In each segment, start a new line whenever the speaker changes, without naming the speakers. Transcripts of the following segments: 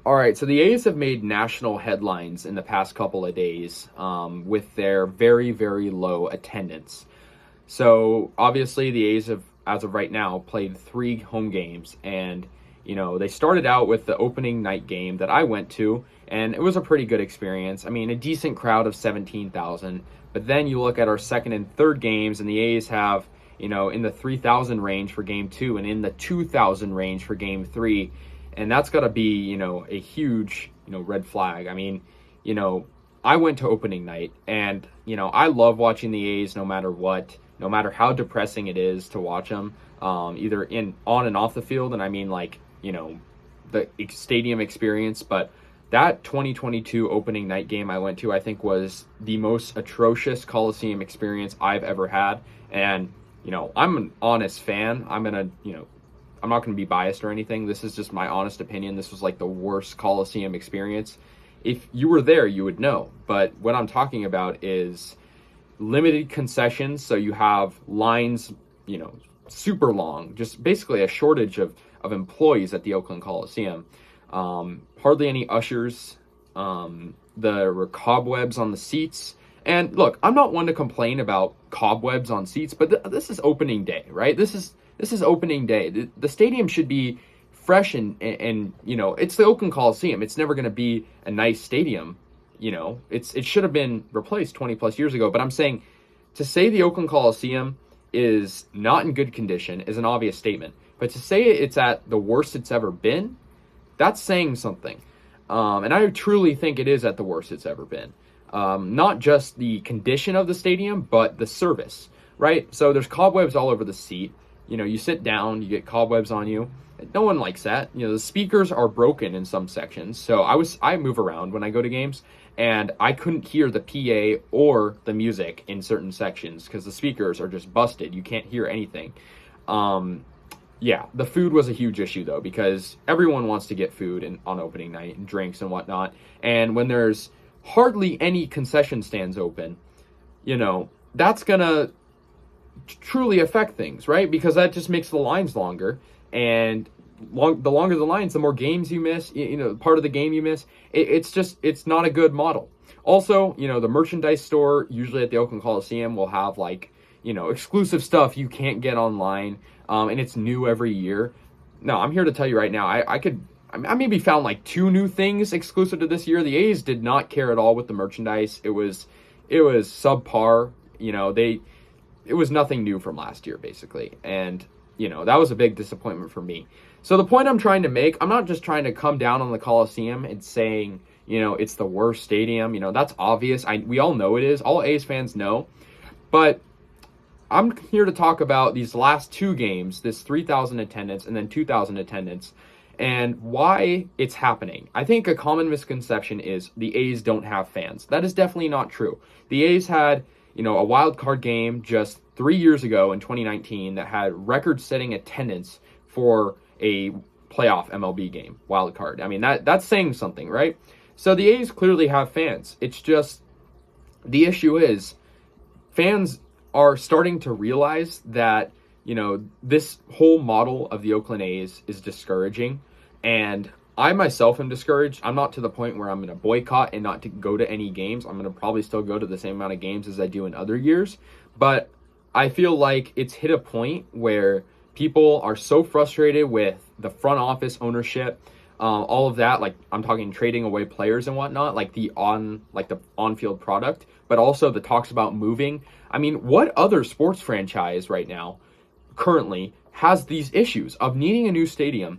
All right, so the A's have made national headlines in the past couple of days with their very, very low attendance. So obviously, the A's have, as of right now, played 3 home games, and they started out with the opening night game that I went to, and it was a pretty good experience. I mean, a decent crowd of 17,000. But then you look at our second and third games, and the A's have in the 3,000 range for game 2 and in the 2,000 range for game 3. And that's got to be, a huge, red flag. I mean, I went to opening night, and, I love watching the A's no matter what, no matter how depressing it is to watch them, either on and off the field. And I mean, the stadium experience. But that 2022 opening night game I went to, I think, was the most atrocious Coliseum experience I've ever had. And, I'm an honest fan. I'm not going to be biased or anything. This is just my honest opinion. This was like the worst Coliseum experience. If you were there, you would know. But what I'm talking about is limited concessions. So you have lines, super long, just basically a shortage of employees at the Oakland Coliseum. Hardly any ushers. There were cobwebs on the seats. And look, I'm not one to complain about cobwebs on seats, but this is opening day, right? This is opening day. The stadium should be fresh and it's the Oakland Coliseum. It's never going to be a nice stadium. It should have been replaced 20 plus years ago. But I'm saying, to say the Oakland Coliseum is not in good condition is an obvious statement. But to say it's at the worst it's ever been, that's saying something. And I truly think it is at the worst it's ever been. Not just the condition of the stadium, but the service, right? So there's cobwebs all over the seat. You sit down, you get cobwebs on you. No one likes that. The speakers are broken in some sections. So I move around when I go to games, and I couldn't hear the PA or the music in certain sections because the speakers are just busted. You can't hear anything. Yeah, the food was a huge issue though, because everyone wants to get food on opening night and drinks and whatnot. And when there's hardly any concession stands open, that's gonna truly affect things, right? Because that just makes the lines longer, and the longer the lines, the more games you miss, part of the game you miss. It's not a good model. Also, the merchandise store usually at the Oakland Coliseum will have exclusive stuff you can't get online, and it's new every year. No, I'm here to tell you right now, I maybe found 2 new things exclusive to this year. The A's did not care at all with the merchandise. It was subpar. It was nothing new from last year, basically. And, that was a big disappointment for me. So the point I'm trying to make, I'm not just trying to come down on the Coliseum and saying, it's the worst stadium. That's obvious. We all know it is. All A's fans know. But I'm here to talk about these last 2 games, this 3,000 attendance and then 2,000 attendance, and why it's happening. I think a common misconception is the A's don't have fans. That is definitely not true. The A's had, a wild card game just 3 years ago in 2019 that had record-setting attendance for a playoff MLB game, wild card. I mean, that's saying something, right? So the A's clearly have fans. It's just, the issue is, fans are starting to realize that, this whole model of the Oakland A's is discouraging. And I myself am discouraged. I'm not to the point where I'm going to boycott and not to go to any games. I'm going to probably still go to the same amount of games as I do in other years. But I feel like it's hit a point where people are so frustrated with the front office ownership, all of that. I'm talking trading away players and whatnot, the on-field product, but also the talks about moving. I mean, what other sports franchise right now currently has these issues of needing a new stadium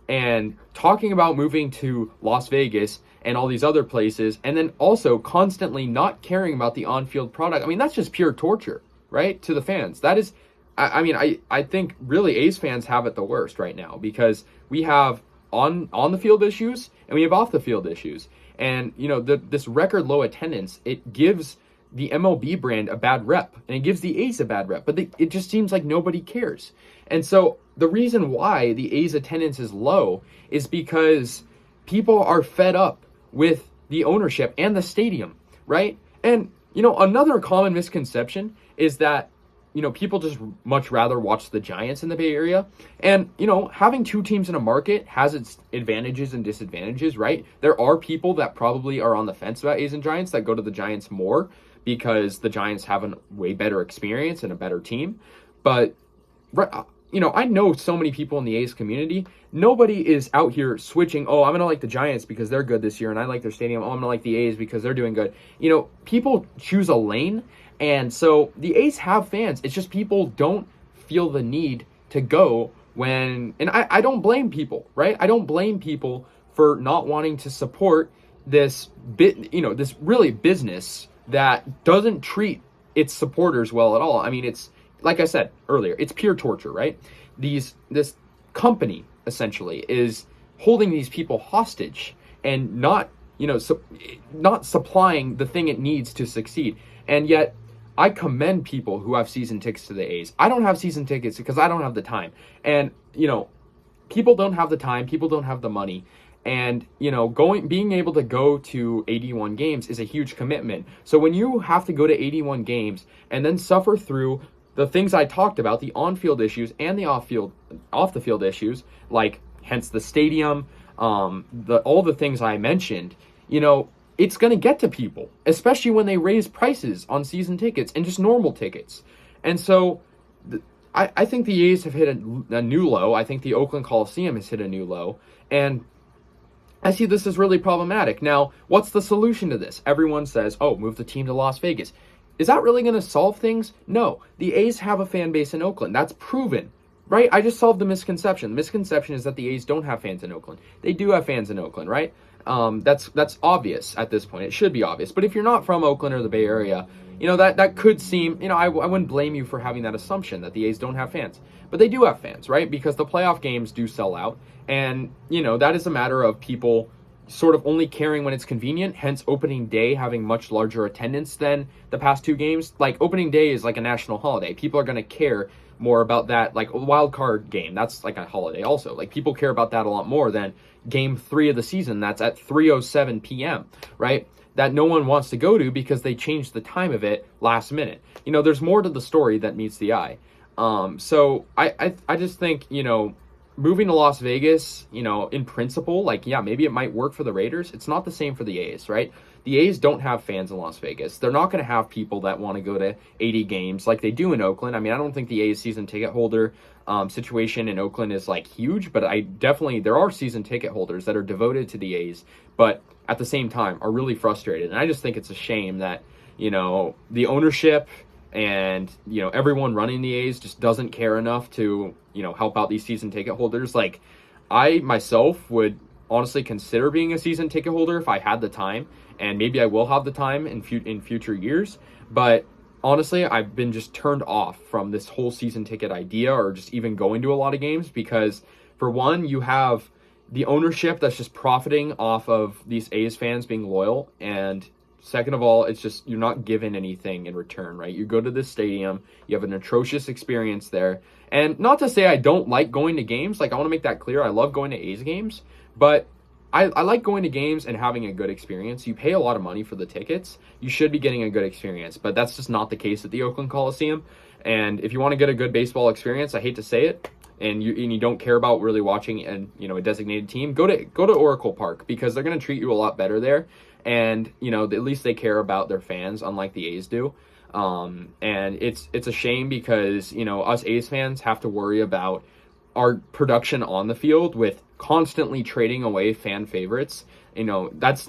and talking about moving to Las Vegas and all these other places, and then also constantly not caring about the on-field product? I mean, that's just pure torture, right, to the fans. That is, I think really A's fans have it the worst right now, because we have on the field issues and we have off the field issues. And, this record low attendance, it gives the MLB brand a bad rep, and it gives the A's a bad rep, but it just seems like nobody cares. And so the reason why the A's attendance is low is because people are fed up with the ownership and the stadium, right? And, another common misconception is that people just much rather watch the Giants in the Bay Area. And, having two teams in a market has its advantages and disadvantages, right? There are people that probably are on the fence about A's and Giants that go to the Giants more because the Giants have a way better experience and a better team. But, I know so many people in the A's community. Nobody is out here switching, oh, I'm going to like the Giants because they're good this year and I like their stadium. Oh, I'm going to like the A's because they're doing good. People choose a lane. And so the A's have fans. It's just people don't feel the need to go and I don't blame people, right? I don't blame people for not wanting to support this this really business that doesn't treat its supporters well at all. I mean, it's, like I said earlier, it's pure torture, right? This company essentially is holding these people hostage and not supplying the thing it needs to succeed. And yet, I commend people who have season tickets to the A's. I don't have season tickets because I don't have the time. And, people don't have the time, people don't have the money. And, being able to go to 81 games is a huge commitment. So when you have to go to 81 games and then suffer through the things I talked about, the on-field issues and the off-the-field issues, like hence the stadium, all the things I mentioned, it's going to get to people, especially when they raise prices on season tickets and just normal tickets. And so I think the A's have hit a new low. I think the Oakland Coliseum has hit a new low. And I see this as really problematic. Now, what's the solution to this? Everyone says, oh, move the team to Las Vegas. Is that really going to solve things? No. The A's have a fan base in Oakland. That's proven, right? I just solved the misconception. The misconception is that the A's don't have fans in Oakland. They do have fans in Oakland, right? That's obvious at this point. It should be obvious. But if you're not from Oakland or the Bay Area, that could seem, I wouldn't blame you for having that assumption that the A's don't have fans. But they do have fans, right? Because the playoff games do sell out. And, that is a matter of people sort of only caring when it's convenient, hence opening day having much larger attendance than the past two games. Like, opening day is like a national holiday. People are going to care more about that, like a wild card game. That's like a holiday also. Like, people care about that a lot more than game 3 of the season that's at 3:07 p.m., right? That no one wants to go to because they changed the time of it last minute. There's more to the story that meets the eye. So I just think, moving to Las Vegas, in principle, like, yeah, maybe it might work for the Raiders. It's not the same for the A's, right? The A's don't have fans in Las Vegas. They're not going to have people that want to go to 80 games like they do in Oakland. I mean, I don't think the A's season ticket holder situation in Oakland is like huge, but there are season ticket holders that are devoted to the A's, but at the same time are really frustrated. And I just think it's a shame that, the ownership and, everyone running the A's just doesn't care enough to, help out these season ticket holders. Like, I myself would honestly consider being a season ticket holder if I had the time, and maybe I will have the time in future years. But honestly, I've been just turned off from this whole season ticket idea, or just even going to a lot of games, because for one, you have the ownership that's just profiting off of these A's fans being loyal, and second of all, it's just, you're not given anything in return, right? You go to this stadium, you have an atrocious experience there. And not to say I don't like going to games, like, I want to make that clear. I love going to A's games, but I like going to games and having a good experience. You pay a lot of money for the tickets. You should be getting a good experience, but that's just not the case at the Oakland Coliseum. And if you want to get a good baseball experience, I hate to say it, and you don't care about really watching a designated team, go to Oracle Park, because they're going to treat you a lot better there. And, at least they care about their fans, unlike the A's do. And it's a shame because, us A's fans have to worry about our production on the field with constantly trading away fan favorites. That's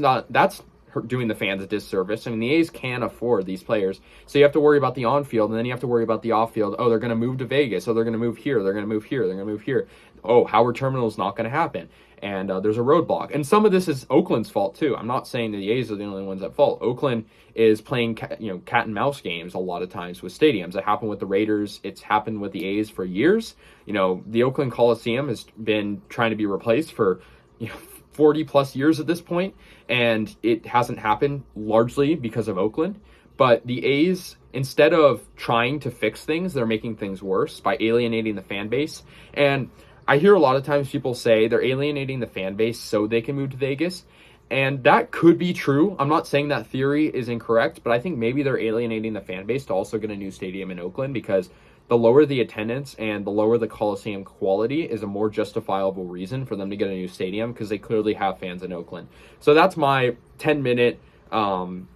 doing the fans a disservice. I mean, the A's can't afford these players. So you have to worry about the on-field, and then you have to worry about the off-field. Oh, they're going to move to Vegas. Oh, they're going to move here. They're going to move here. They're going to move here. Oh, Howard Terminal is not going to happen. And there's a roadblock. And some of this is Oakland's fault, too. I'm not saying that the A's are the only ones at fault. Oakland is playing cat and mouse games a lot of times with stadiums. It happened with the Raiders. It's happened with the A's for years. The Oakland Coliseum has been trying to be replaced for 40 plus years at this point, and it hasn't happened largely because of Oakland. But the A's, instead of trying to fix things, they're making things worse by alienating the fan base. And I hear a lot of times people say they're alienating the fan base so they can move to Vegas. And that could be true. I'm not saying that theory is incorrect, but I think maybe they're alienating the fan base to also get a new stadium in Oakland, because the lower the attendance and the lower the Coliseum quality is a more justifiable reason for them to get a new stadium, because they clearly have fans in Oakland. So that's my 10-minute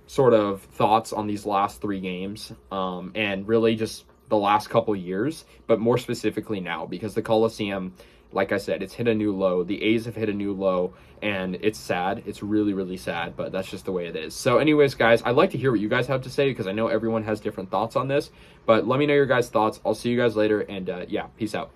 sort of thoughts on these last 3 games, and really just the last couple years, but more specifically now, because the Coliseum, like I said, it's hit a new low. The A's have hit a new low, and it's sad. It's really, really sad, but that's just the way it is. So anyways, guys, I'd like to hear what you guys have to say, because I know everyone has different thoughts on this, but let me know your guys' thoughts. I'll see you guys later, and yeah, peace out.